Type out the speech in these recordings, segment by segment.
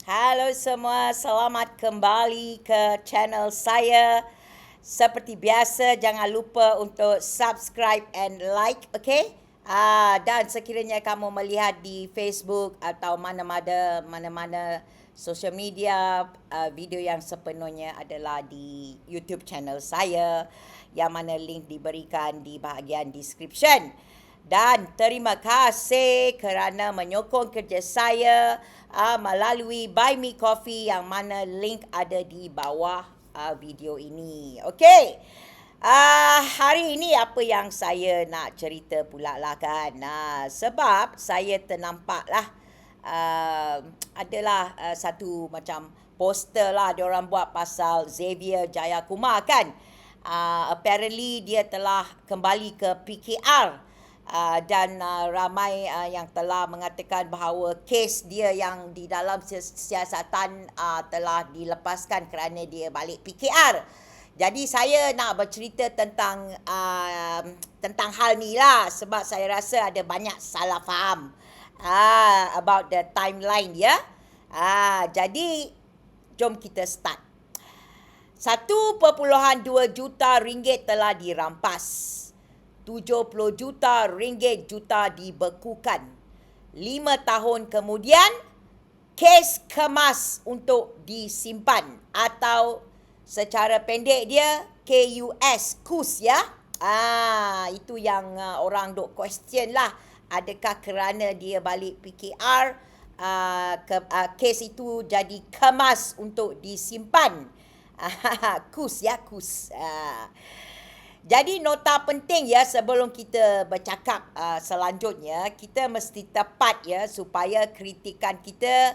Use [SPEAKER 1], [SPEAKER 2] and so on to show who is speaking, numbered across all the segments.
[SPEAKER 1] Halo semua, selamat kembali ke channel saya. Seperti biasa, jangan lupa untuk subscribe and like, okay? Dan sekiranya kamu melihat di Facebook atau mana-mana social media, video yang sepenuhnya adalah di YouTube channel saya, yang mana link diberikan di bahagian description. Dan terima kasih kerana menyokong kerja saya melalui Buy Me Coffee yang mana link ada di bawah video ini. Okey. Hari ini apa yang saya nak cerita pula lah kan. Sebab saya ternampak lah adalah satu macam poster lah diorang buat pasal Xavier Jayakumar kan. Apparently dia telah kembali ke PKR. Dan ramai yang telah mengatakan bahawa kes dia yang di dalam siasatan telah dilepaskan kerana dia balik PKR. Jadi saya nak bercerita tentang hal ni lah sebab saya rasa ada banyak salah faham about the timeline ya. Jadi jom kita start. 1.2 juta ringgit telah dirampas. 70 juta ringgit dibekukan. 5 tahun kemudian, kes kemas untuk disimpan atau secara pendek dia KUS ya. Itu yang orang duk question lah. Adakah kerana dia balik PKR, kes itu jadi kemas untuk disimpan. KUS ya, KUS. Jadi nota penting ya sebelum kita bercakap selanjutnya, kita mesti tepat ya supaya kritikan kita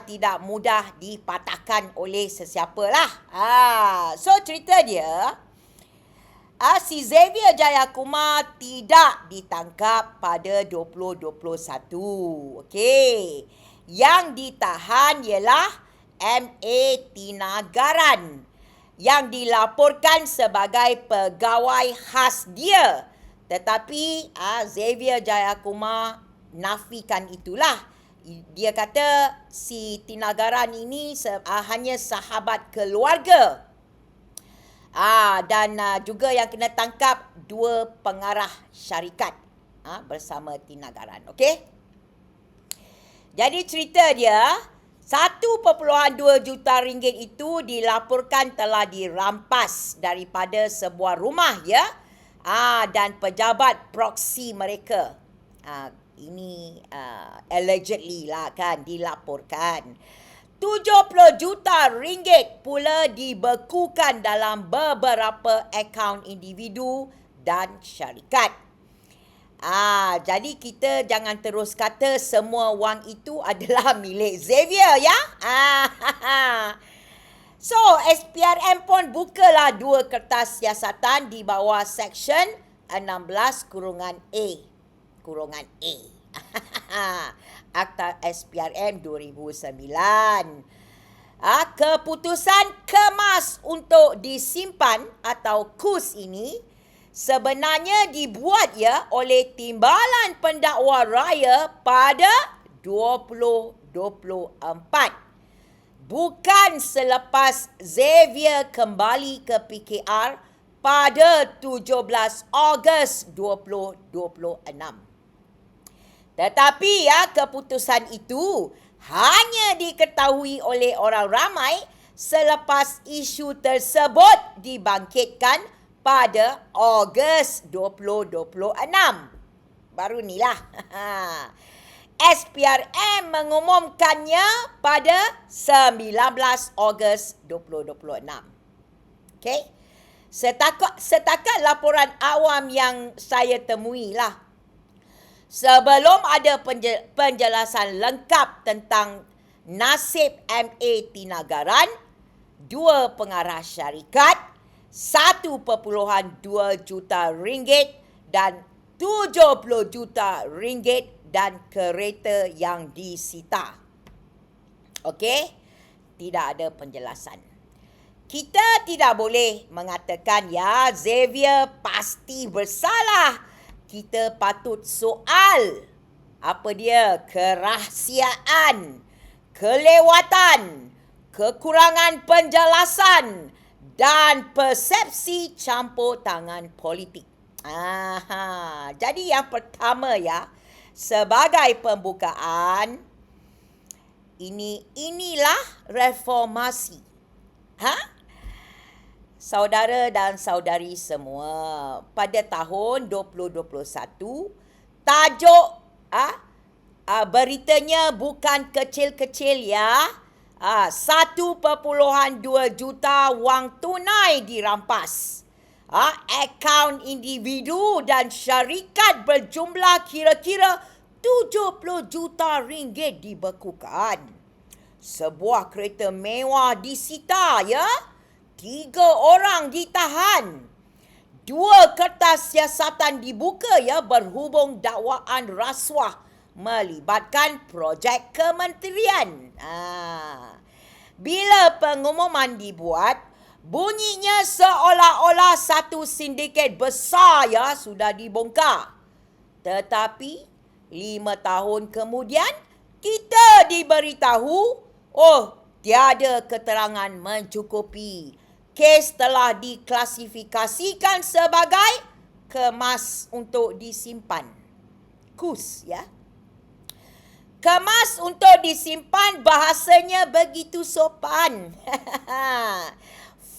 [SPEAKER 1] tidak mudah dipatahkan oleh sesiapa lah. So cerita dia, si Xavier Jayakumar tidak ditangkap pada 2021. Okey. Yang ditahan ialah MA Tinagaran yang dilaporkan sebagai pegawai khas dia. Tetapi Xavier Jayakumar nafikan itulah. Dia kata si Tinagaran ini hanya sahabat keluarga. Dan juga yang kena tangkap 2 pengarah syarikat bersama Tinagaran. Okey? Jadi cerita dia, 1.2 juta ringgit itu dilaporkan telah dirampas daripada sebuah rumah ya. Dan pejabat proksi mereka. Ini allegedly lah kan dilaporkan. 70 juta ringgit pula dibekukan dalam beberapa akaun individu dan syarikat. Jadi kita jangan terus kata semua wang itu adalah milik Xavier ya. So SPRM pun bukalah 2 kertas siasatan di bawah section 16-A. Akta SPRM 2009. Keputusan kemas untuk disimpan atau KUS ini sebenarnya dibuat ya oleh Timbalan Pendakwa Raya pada 2024. Bukan selepas Xavier kembali ke PKR pada 17 Ogos 2026. Tetapi keputusan itu hanya diketahui oleh orang ramai selepas isu tersebut dibangkitkan pada Ogos 2026. Baru ni lah. SPRM mengumumkannya pada 19 Ogos 2026. Okey. Setakat laporan awam yang saya temui lah. Sebelum ada penjelasan lengkap tentang nasib MA Tinagaran, 2 pengarah syarikat, 1.2 juta ringgit dan 70 juta ringgit dan kereta yang disita. Okey? Tidak ada penjelasan. Kita tidak boleh mengatakan ya Xavier pasti bersalah. Kita patut soal apa dia kerahsiaan kelewatan, kekurangan penjelasan dan persepsi campur tangan politik. Jadi yang pertama ya, sebagai pembukaan, inilah reformasi. Saudara dan saudari semua, pada tahun 2021, tajuk beritanya bukan kecil-kecil ya. 1.2 juta wang tunai dirampas. Akaun individu dan syarikat berjumlah kira-kira 70 juta ringgit dibekukan. Sebuah kereta mewah disita ya. 3 orang ditahan. 2 kertas siasatan dibuka ya berhubung dakwaan rasuah melibatkan projek kementerian. Bila pengumuman dibuat, bunyinya seolah-olah satu sindiket besar ya sudah dibongkar. Tetapi 5 tahun kemudian kita diberitahu, tiada keterangan mencukupi. Kes telah diklasifikasikan sebagai kemas untuk disimpan. KUS ya. Kemas untuk disimpan bahasanya begitu sopan.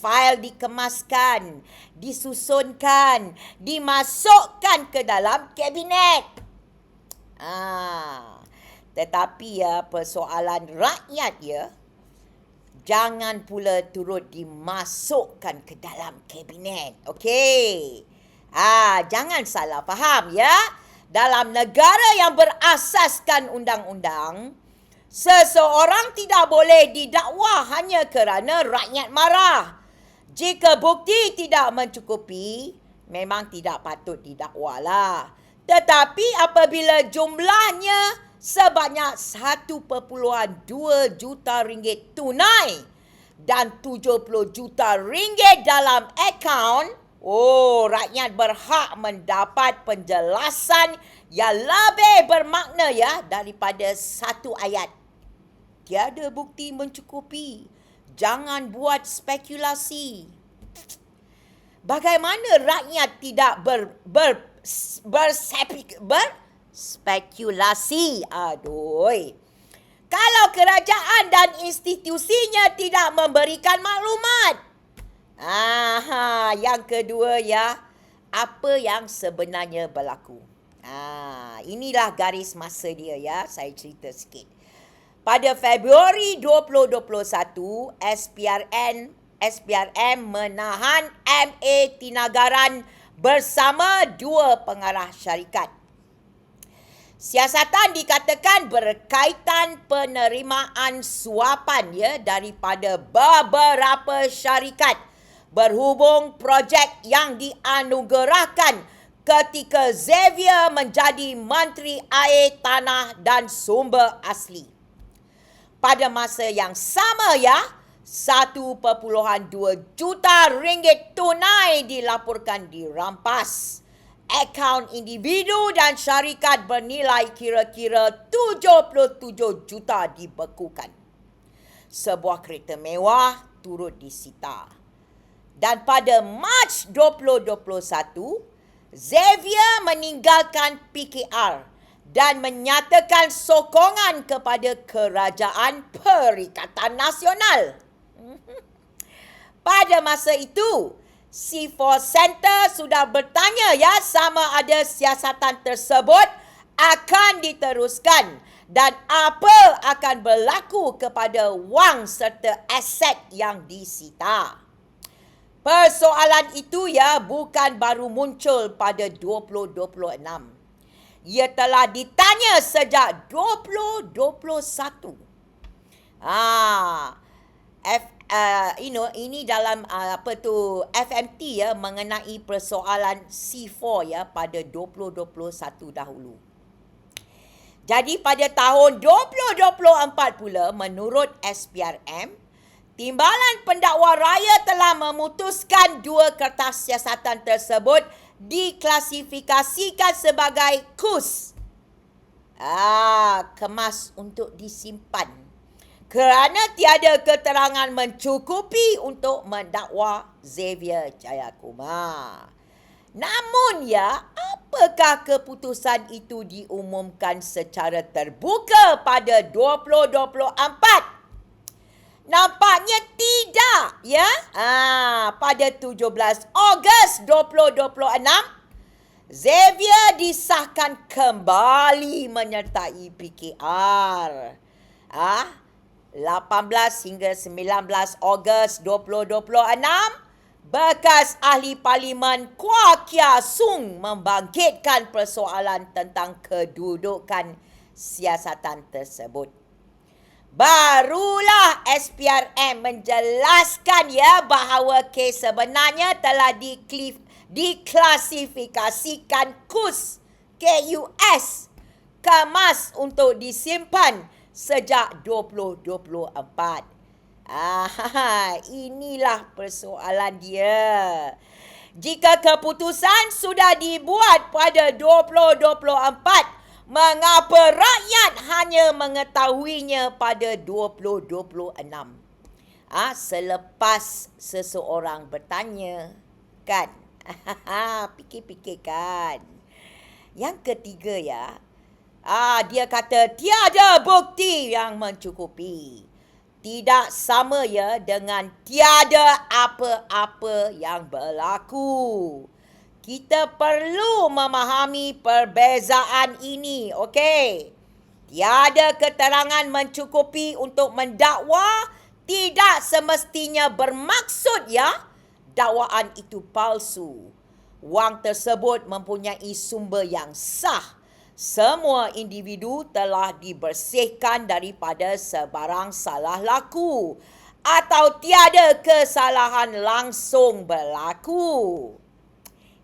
[SPEAKER 1] Fail dikemaskan, disusunkan, dimasukkan ke dalam kabinet. Tetapi ya, persoalan rakyat ya, jangan pula turut dimasukkan ke dalam kabinet. Okey. Jangan salah faham ya. Dalam negara yang berasaskan undang-undang, seseorang tidak boleh didakwa hanya kerana rakyat marah. Jika bukti tidak mencukupi, memang tidak patut didakwalah. Tetapi apabila jumlahnya sebanyak 1.2 juta ringgit tunai dan 70 juta ringgit dalam akaun, rakyat berhak mendapat penjelasan yang lebih bermakna ya daripada satu ayat. Tiada bukti mencukupi. Jangan buat spekulasi. Bagaimana rakyat tidak berspekulasi? Kalau kerajaan dan institusinya tidak memberikan maklumat. Yang kedua ya, apa yang sebenarnya berlaku. Inilah garis masa dia ya, saya cerita sikit. Pada Februari 2021, SPRM menahan MA Tinagaran bersama 2 pengarah syarikat. Siasatan dikatakan berkaitan penerimaan suapan ya daripada beberapa syarikat berhubung projek yang dianugerahkan ketika Xavier menjadi Menteri Air, Tanah dan Sumber Asli. Pada masa yang sama ya, 1.2 juta ringgit tunai dilaporkan dirampas. Akaun individu dan syarikat bernilai kira-kira 77 juta dibekukan. Sebuah kereta mewah turut disita. Dan pada Mac 2021, Xavier meninggalkan PKR dan menyatakan sokongan kepada Kerajaan Perikatan Nasional. Pada masa itu, C4 Center sudah bertanya ya sama ada siasatan tersebut akan diteruskan dan apa akan berlaku kepada wang serta aset yang disita. Persoalan itu ya bukan baru muncul pada 2026. Ia telah ditanya sejak 2021. Ini dalam FMT ya mengenai persoalan C4 ya pada 2021 dahulu. Jadi pada tahun 2024 pula menurut SPRM, Timbalan Pendakwa Raya telah memutuskan 2 kertas siasatan tersebut diklasifikasikan sebagai KUS. Kemas untuk disimpan. kerana tiada keterangan mencukupi untuk mendakwa Xavier Jayakumar. Namun ya, apakah keputusan itu diumumkan secara terbuka pada 2024? Nampaknya tidak, ya. Pada 17 Ogos 2026, Xavier disahkan kembali menyertai PKR. 18 hingga 19 Ogos 2026, bekas ahli Parlimen Kwa Kia Sung membangkitkan persoalan tentang kedudukan siasatan tersebut. Barulah SPRM menjelaskan ya bahawa kes sebenarnya telah diklasifikasikan KUS kemas untuk disimpan sejak 2024. Inilah persoalan dia. Jika keputusan sudah dibuat pada 2024, mengapa rakyat hanya mengetahuinya pada 2026? Selepas seseorang bertanya, kan? Fikir-fikir kan. Yang ketiga ya, dia kata tiada bukti yang mencukupi. Tidak sama ya dengan tiada apa-apa yang berlaku. Kita perlu memahami perbezaan ini, okey? Tiada keterangan mencukupi untuk mendakwa tidak semestinya bermaksud ya dakwaan itu palsu. Wang tersebut mempunyai sumber yang sah. Semua individu telah dibersihkan daripada sebarang salah laku atau tiada kesalahan langsung berlaku.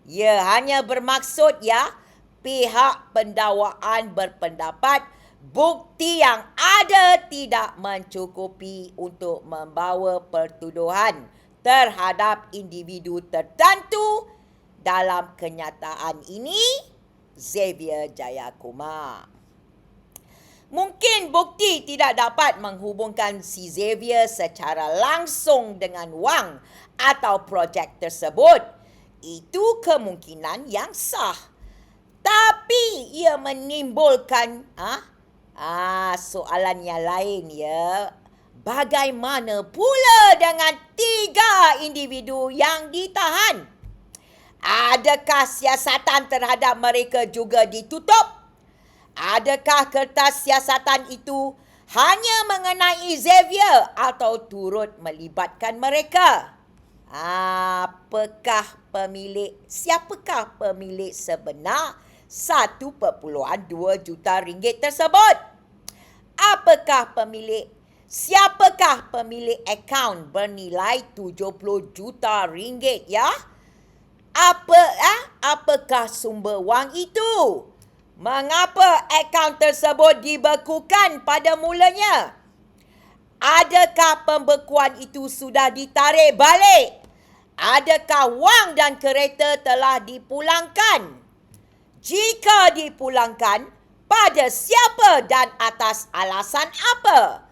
[SPEAKER 1] Ia hanya bermaksud ya pihak pendakwaan berpendapat bukti yang ada tidak mencukupi untuk membawa pertuduhan terhadap individu tertentu. Dalam kenyataan ini, Xavier Jayakumar. Mungkin bukti tidak dapat menghubungkan si Xavier secara langsung dengan wang atau projek tersebut. Itu kemungkinan yang sah. Tapi ia menimbulkan soalan yang lain ya. Bagaimana pula dengan 3 individu yang ditahan? Adakah siasatan terhadap mereka juga ditutup? Adakah kertas siasatan itu hanya mengenai Xavier atau turut melibatkan mereka? Siapakah pemilik sebenar 1.2 juta ringgit tersebut? Siapakah pemilik akaun bernilai 70 juta ringgit ya? Apakah sumber wang itu? Mengapa akaun tersebut dibekukan pada mulanya? Adakah pembekuan itu sudah ditarik balik? Adakah wang dan kereta telah dipulangkan? Jika dipulangkan, pada siapa dan atas alasan apa?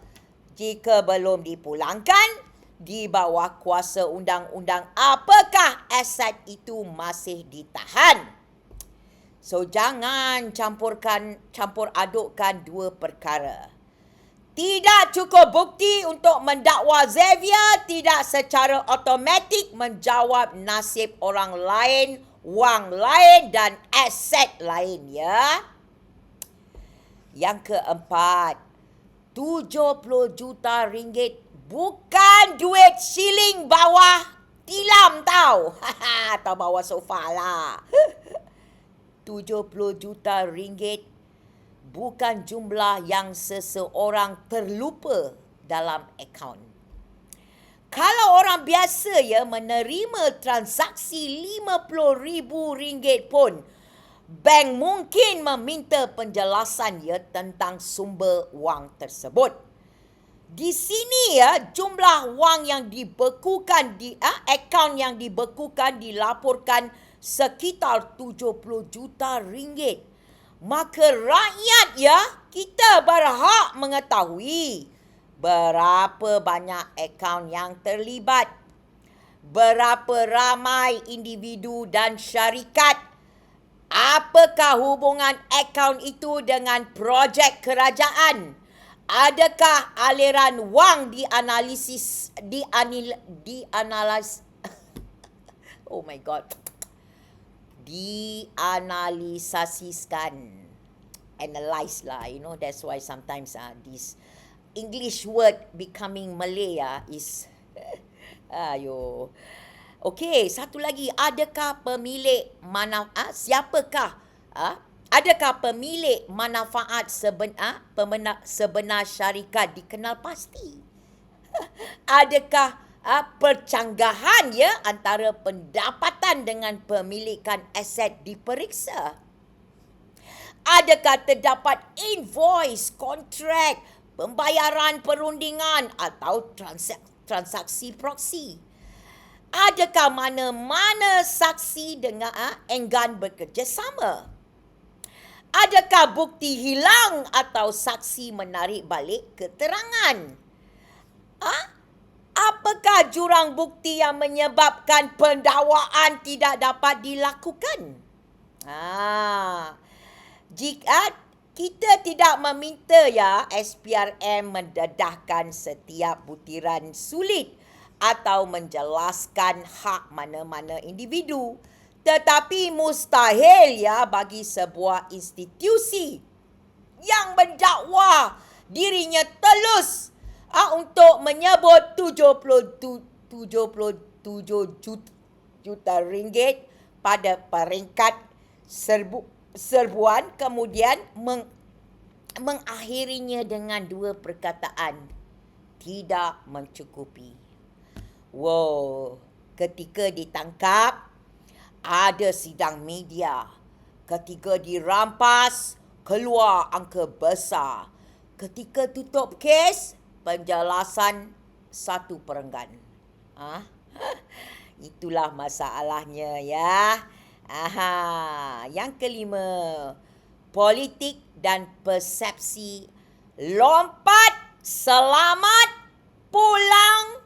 [SPEAKER 1] Jika belum dipulangkan, di bawah kuasa undang-undang apakah aset itu masih ditahan? So, jangan campur adukkan dua perkara. Tidak cukup bukti untuk mendakwa Xavier tidak secara automatik menjawab nasib orang lain, wang lain dan aset lain ya. Yang keempat, 70 juta ringgit bukan duit siling bawah tilam tau. Atau bawah sofa lah. 70 juta ringgit bukan jumlah yang seseorang terlupa dalam akaun. Kalau orang biasa ya menerima transaksi RM50,000 pun, bank mungkin meminta penjelasan ya tentang sumber wang tersebut. Di sini ya jumlah wang yang dibekukan akaun yang dibekukan dilaporkan sekitar 70 juta ringgit. Maka rakyat ya kita berhak mengetahui Berapa banyak akaun yang terlibat? Berapa ramai individu dan syarikat? Apakah hubungan akaun itu dengan projek kerajaan? Adakah aliran wang oh my god, dianalisasikan, analyze lah, that's why sometimes this English word becoming Malay is ayo. Okey, satu lagi, adakah pemilik siapakah adakah pemilik manfaat sebenar syarikat dikenal pasti? Adakah percanggahan antara pendapatan dengan pemilikan aset diperiksa? Adakah terdapat invoice, kontrak, pembayaran perundingan atau transaksi proksi? Adakah mana-mana saksi dengan enggan bekerjasama? Adakah bukti hilang atau saksi menarik balik keterangan? Apakah jurang bukti yang menyebabkan pendakwaan tidak dapat dilakukan? Jika kita tidak meminta SPRM mendedahkan setiap butiran sulit atau menjelaskan hak mana-mana individu, tetapi mustahil bagi sebuah institusi yang mendakwa dirinya telus untuk menyebut 77 juta ringgit pada peringkat serbuan, kemudian mengakhirinya dengan dua perkataan, tidak mencukupi. Wow, ketika ditangkap, ada sidang media. Ketika dirampas, keluar angka besar. Ketika tutup kes, penjelasan 1/4. Itulah masalahnya Yang kelima, politik dan persepsi lompat, selamat, pulang,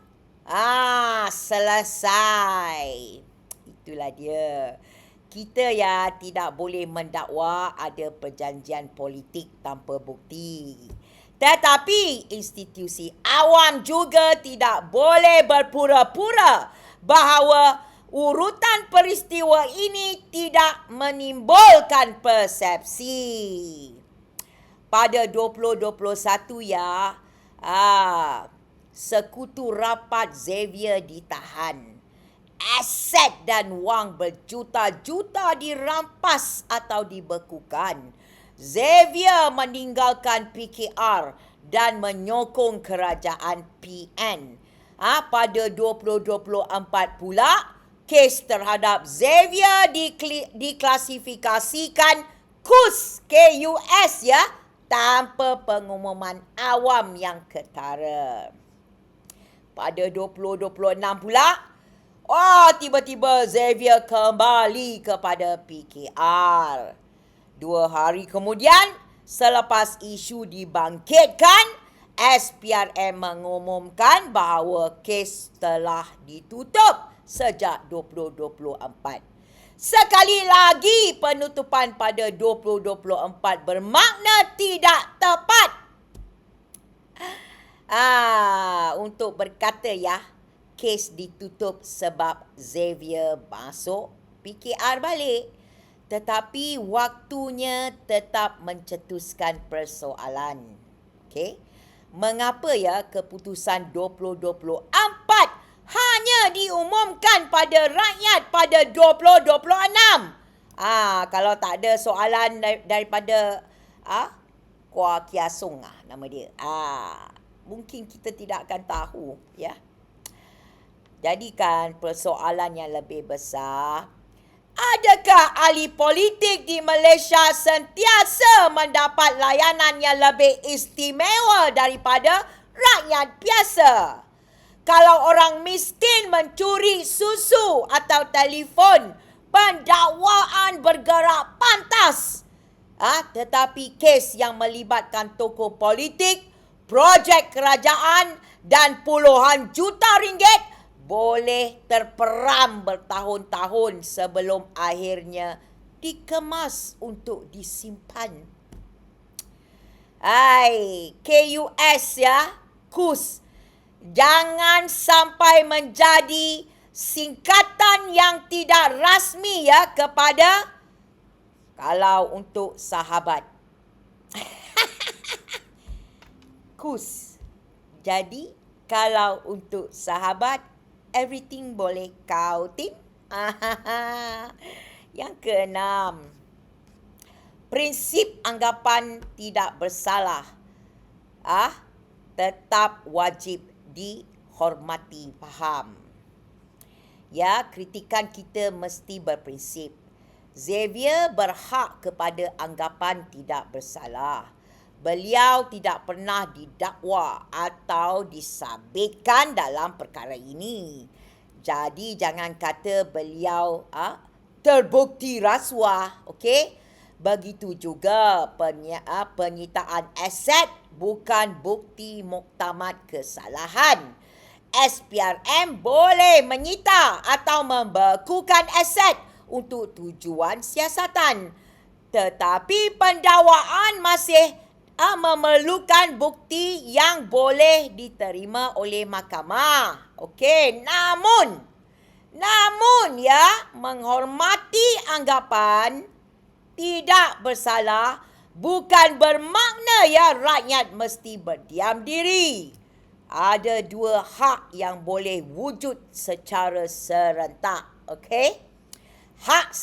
[SPEAKER 1] selesai. Itulah dia. Kita tidak boleh mendakwa ada perjanjian politik tanpa bukti. Tetapi institusi awam juga tidak boleh berpura-pura bahawa urutan peristiwa ini tidak menimbulkan persepsi. Pada 2021 Sekutu Rapat Xavier ditahan. Aset dan wang berjuta-juta dirampas atau dibekukan. Xavier meninggalkan PKR dan menyokong kerajaan PN. Pada 2024 pula, kes terhadap Xavier diklasifikasikan KUS, KUS tanpa pengumuman awam yang ketara. Pada 2026 pula, tiba-tiba Xavier kembali kepada PKR. 2 hari kemudian, selepas isu dibangkitkan, SPRM mengumumkan bahawa kes telah ditutup sejak 2024. Sekali lagi, penutupan pada 2024 bermakna tidak tepat. Untuk berkata kes ditutup sebab Xavier masuk PKR balik. Tetapi waktunya tetap mencetuskan persoalan. Okey. Mengapa keputusan 2024 hanya diumumkan pada rakyat pada 2026? Kalau tak ada soalan daripada Kuah Kiasung nama dia. Mungkin kita tidak akan tahu Jadikan persoalan yang lebih besar, adakah ahli politik di Malaysia sentiasa mendapat layanan yang lebih istimewa daripada rakyat biasa? Kalau orang miskin mencuri susu atau telefon, pendakwaan bergerak pantas. Tetapi kes yang melibatkan tokoh politik, projek kerajaan dan puluhan juta ringgit boleh terperam bertahun-tahun sebelum akhirnya dikemas untuk disimpan. KUS ya, KUS. Jangan sampai menjadi singkatan yang tidak rasmi ya kepada kalau untuk sahabat. KUS. Jadi, kalau untuk sahabat, everything boleh kau tim. Yang keenam, prinsip anggapan tidak bersalah tetap wajib dihormati. Faham? Ya, kritikan kita mesti berprinsip. Xavier berhak kepada anggapan tidak bersalah. Beliau tidak pernah didakwa atau disabitkan dalam perkara ini. Jadi jangan kata beliau terbukti rasuah, okey? Begitu juga penyitaan aset bukan bukti muktamad kesalahan. SPRM boleh menyita atau membekukan aset untuk tujuan siasatan. Tetapi pendakwaan masih memerlukan bukti yang boleh diterima oleh mahkamah. Okey, namun ya, menghormati anggapan tidak bersalah bukan bermakna ya rakyat mesti berdiam diri. Ada dua hak yang boleh wujud secara serentak. Okey? Hak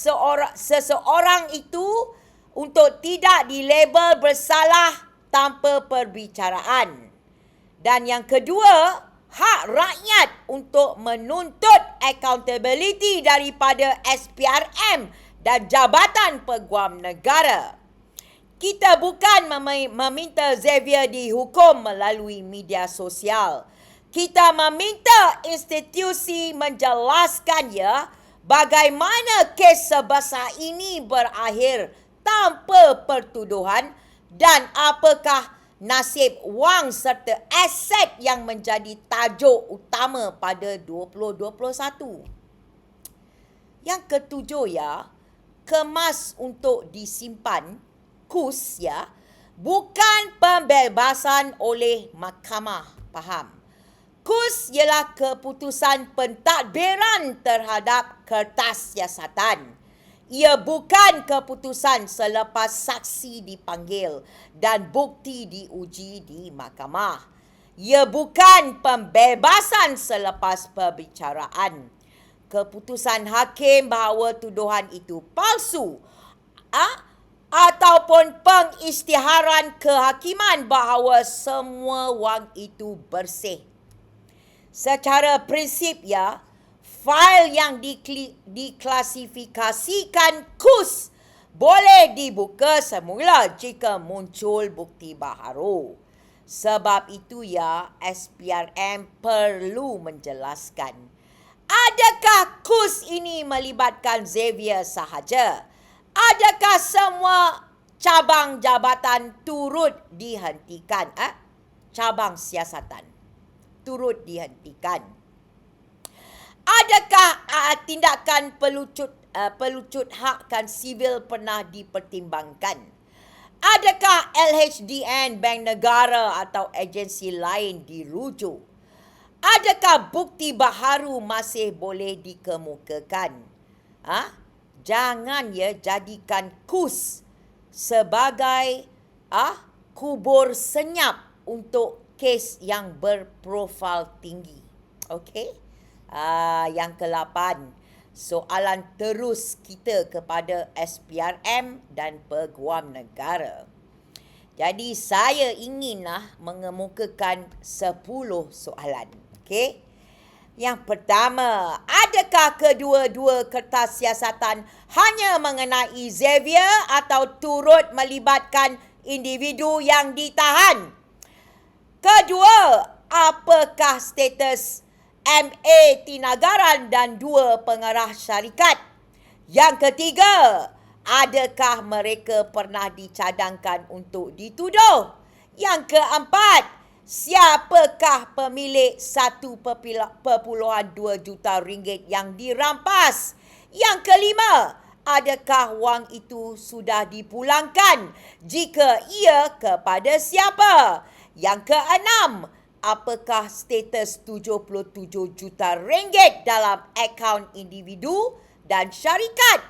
[SPEAKER 1] seseorang itu untuk tidak dilabel bersalah tanpa perbicaraan. Dan yang kedua, hak rakyat untuk menuntut accountability daripada SPRM dan Jabatan Peguam Negara. Kita bukan meminta Xavier dihukum melalui media sosial. Kita meminta institusi menjelaskan ya bagaimana kes sebesar ini berakhir tanpa pertuduhan dan apakah nasib wang serta aset yang menjadi tajuk utama pada 2021. Yang ketujuh ya, kemas untuk disimpan, KUS ya, bukan pembebasan oleh mahkamah. Faham? KUS ialah keputusan pentadbiran terhadap kertas siasatan. Ia bukan keputusan selepas saksi dipanggil dan bukti diuji di mahkamah. Ia bukan pembebasan selepas perbicaraan. Keputusan hakim bahawa tuduhan itu palsu ataupun pengisytiharan kehakiman bahawa semua wang itu bersih. Secara prinsip ya, fail yang diklasifikasikan KUS boleh dibuka semula jika muncul bukti baharu. Sebab itu ya, SPRM perlu menjelaskan. Adakah KUS ini melibatkan Xavier sahaja? Adakah semua cabang jabatan turut dihentikan? Cabang siasatan turut dihentikan. Adakah tindakan pelucut hakkan sivil pernah dipertimbangkan? Adakah LHDN, Bank Negara atau agensi lain dirujuk? Adakah bukti baharu masih boleh dikemukakan? Jangan ya jadikan KUS sebagai kubur senyap untuk kes yang berprofil tinggi. Okey? Yang ke-8, soalan terus kita kepada SPRM dan Peguam Negara. Jadi saya inginlah mengemukakan 10 soalan. Okey? Yang pertama, adakah kedua-dua kertas siasatan hanya mengenai Xavier atau turut melibatkan individu yang ditahan? Kedua, apakah status MA Tinagaran dan 2 pengarah syarikat? Yang ketiga, adakah mereka pernah dicadangkan untuk dituduh? Yang keempat, Siapakah pemilik 1.2 juta ringgit yang dirampas? Yang kelima, adakah wang itu sudah dipulangkan? Jika ia, kepada siapa? Yang keenam, apakah status 77 juta ringgit dalam akaun individu dan syarikat?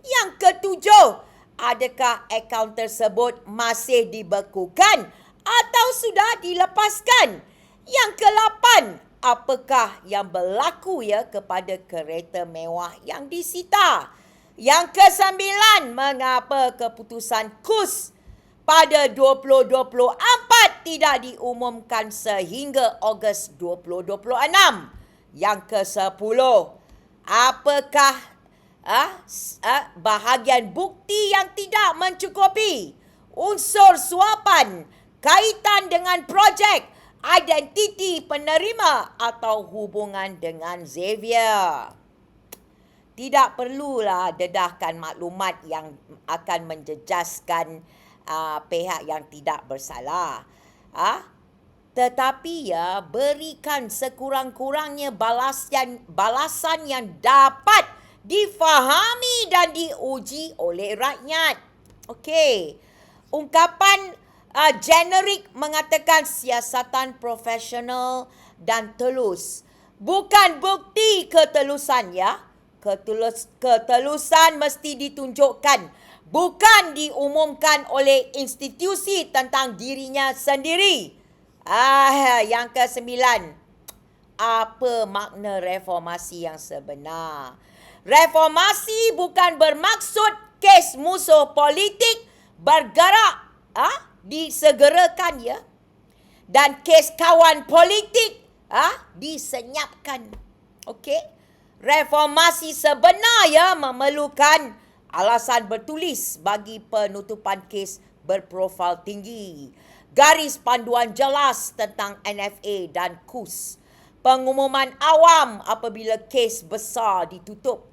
[SPEAKER 1] Yang ketujuh, adakah akaun tersebut masih dibekukan atau sudah dilepaskan? Yang ke-8, apakah yang berlaku kepada kereta mewah yang disita? Yang ke-9, mengapa keputusan KUS pada 2024 tidak diumumkan sehingga Ogos 2026? Yang ke-10, apakah bahagian bukti yang tidak mencukupi? Unsur suapan, kaitan dengan projek, identiti penerima atau hubungan dengan Xavier. Tidak perlulah dedahkan maklumat yang akan menjejaskan pihak yang tidak bersalah. Tetapi berikan sekurang-kurangnya balasan yang dapat difahami dan diuji oleh rakyat. Okey. Ungkapan generik mengatakan siasatan profesional dan telus. Bukan bukti ketelusan Ketelusan mesti ditunjukkan, bukan diumumkan oleh institusi tentang dirinya sendiri. Yang ke-9, apa makna reformasi yang sebenar? Reformasi bukan bermaksud kes musuh politik bergerak disegerakan dan kes kawan politik disenyapkan. Okey. Reformasi sebenar memerlukan alasan bertulis bagi penutupan kes berprofil tinggi, garis panduan jelas tentang NFA dan KUS, pengumuman awam apabila kes besar ditutup,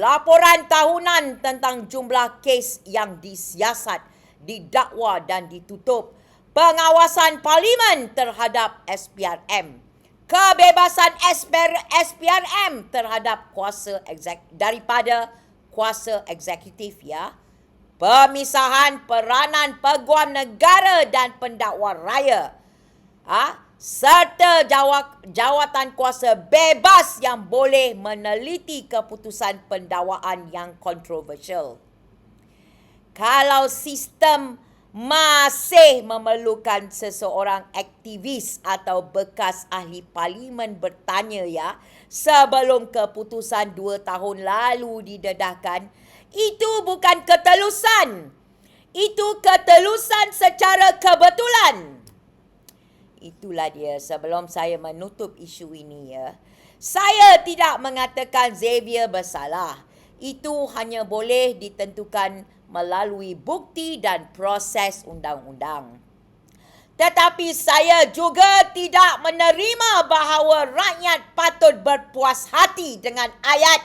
[SPEAKER 1] laporan tahunan tentang jumlah kes yang disiasat, didakwa dan ditutup, pengawasan parlimen terhadap SPRM, kebebasan SPRM terhadap daripada kuasa eksekutif pemisahan peranan peguam negara dan pendakwa raya, serta jawatan kuasa bebas yang boleh meneliti keputusan pendakwaan yang kontroversial. Kalau sistem masih memerlukan seseorang aktivis atau bekas ahli parlimen bertanya sebelum keputusan 2 tahun lalu didedahkan, itu bukan ketelusan. Itu ketelusan secara kebetulan. Itulah dia. Sebelum saya menutup isu ini saya tidak mengatakan Xavier bersalah. Itu hanya boleh ditentukan melalui bukti dan proses undang-undang. Tetapi saya juga tidak menerima bahawa rakyat patut berpuas hati dengan ayat,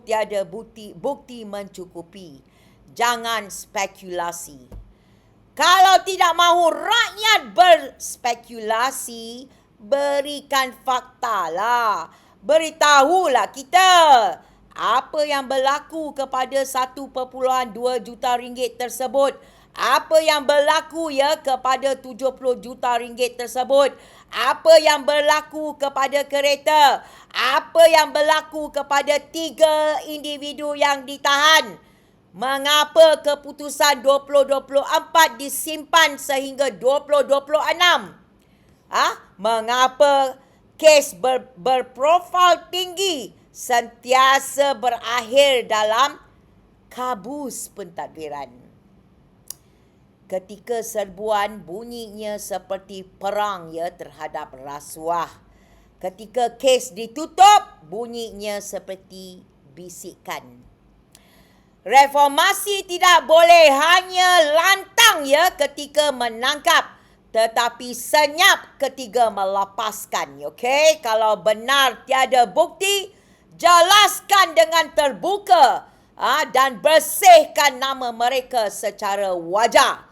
[SPEAKER 1] tiada bukti mencukupi. Jangan spekulasi. Kalau tidak mahu rakyat berspekulasi, berikan fakta lah. Beritahulah kita apa yang berlaku kepada 1.2 juta ringgit tersebut. Apa yang berlaku kepada 70 juta ringgit tersebut. Apa yang berlaku kepada kereta. Apa yang berlaku kepada 3 individu yang ditahan. Mengapa keputusan 2024 disimpan sehingga 2026? Mengapa kes berprofil tinggi sentiasa berakhir dalam kabus pentadbiran? Ketika serbuan bunyinya seperti perang terhadap rasuah. Ketika kes ditutup, bunyinya seperti bisikan. Reformasi tidak boleh hanya lantang ketika menangkap, tetapi senyap ketika melepaskan. Okey, kalau benar tiada bukti, jelaskan dengan terbuka dan bersihkan nama mereka secara wajar.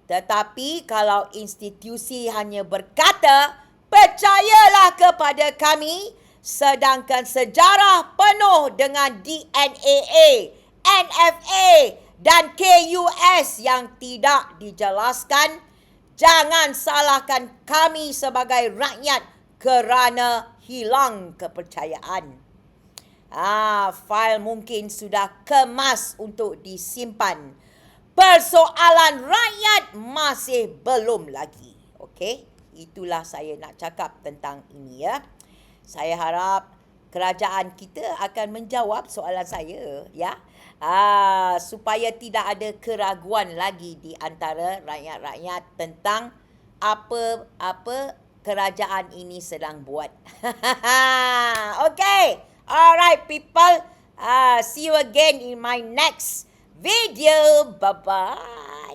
[SPEAKER 1] Tetapi kalau institusi hanya berkata, percayalah kepada kami, sedangkan sejarah penuh dengan DNAA, NFA dan KUS yang tidak dijelaskan, jangan salahkan kami sebagai rakyat kerana hilang kepercayaan. Fail mungkin sudah kemas untuk disimpan. Persoalan rakyat masih belum lagi. Okey, itulah saya nak cakap tentang ini ya. Saya harap kerajaan kita akan menjawab soalan saya ya. Supaya tidak ada keraguan lagi di antara rakyat-rakyat tentang apa kerajaan ini sedang buat. Okay. Alright people, see you again in my next video. Bye-bye.